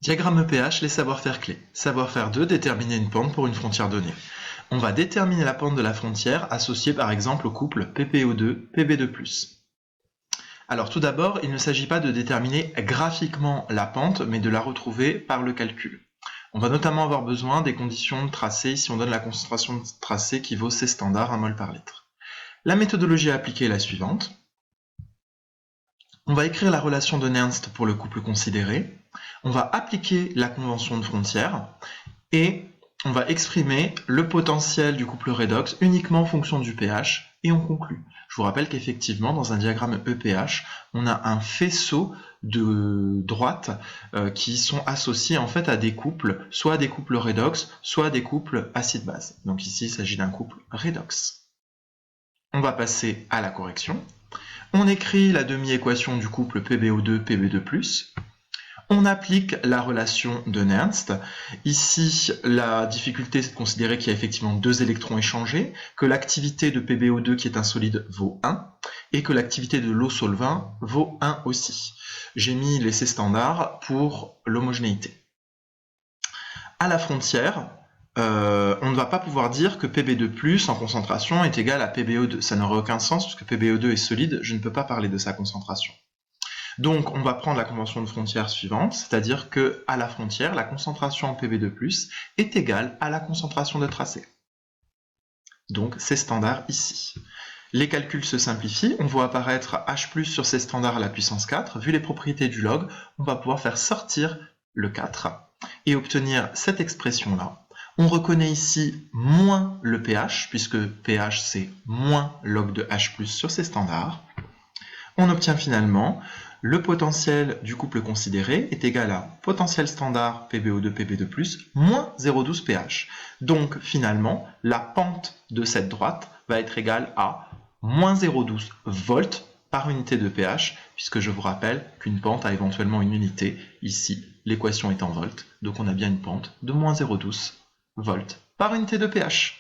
Diagramme pH, les savoir-faire clés. Savoir-faire 2, déterminer une pente pour une frontière donnée. On va déterminer la pente de la frontière associée par exemple au couple PPO2, PB2+. Alors tout d'abord, il ne s'agit pas de déterminer graphiquement la pente, mais de la retrouver par le calcul. On va notamment avoir besoin des conditions de tracé, si on donne la concentration de tracé qui vaut C standard 1 mol par litre. La méthodologie à appliquer est la suivante. On va écrire la relation de Nernst pour le couple considéré, on va appliquer la convention de frontière et on va exprimer le potentiel du couple redox uniquement en fonction du pH et on conclut. Je vous rappelle qu'effectivement dans un diagramme EPH, on a un faisceau de droites qui sont associés en fait à des couples, soit à des couples redox, soit à des couples acide-base. Donc ici il s'agit d'un couple redox. On va passer à la correction. On écrit la demi-équation du couple PBO2, PB2+. On applique la relation de Nernst. Ici, la difficulté, c'est de considérer qu'il y a effectivement 2 électrons échangés, que l'activité de PBO2, qui est un solide, vaut 1, et que l'activité de l'eau solvant vaut 1 aussi. J'ai mis les C standards pour l'homogénéité. À la frontière, on ne va pas pouvoir dire que Pb2+ en concentration est égal à PbO2. Ça n'aurait aucun sens, puisque PbO2 est solide, je ne peux pas parler de sa concentration. Donc, on va prendre la convention de frontière suivante, c'est-à-dire qu'à la frontière, la concentration en Pb2+ est égale à la concentration de tracé. Donc, c'est standard ici. Les calculs se simplifient, on voit apparaître H+ sur C standard à la puissance 4. Vu les propriétés du log, on va pouvoir faire sortir le 4 et obtenir cette expression-là. On reconnaît ici moins le pH, puisque pH c'est moins log de H+ sur C standard. On obtient finalement le potentiel du couple considéré est égal à potentiel standard PBO2, PB2+, moins 0,12 pH. Donc finalement, la pente de cette droite va être égale à moins 0,12 volts par unité de pH, puisque je vous rappelle qu'une pente a éventuellement une unité. Ici, l'équation est en volts, donc on a bien une pente de moins 0,12 volts par unité de pH.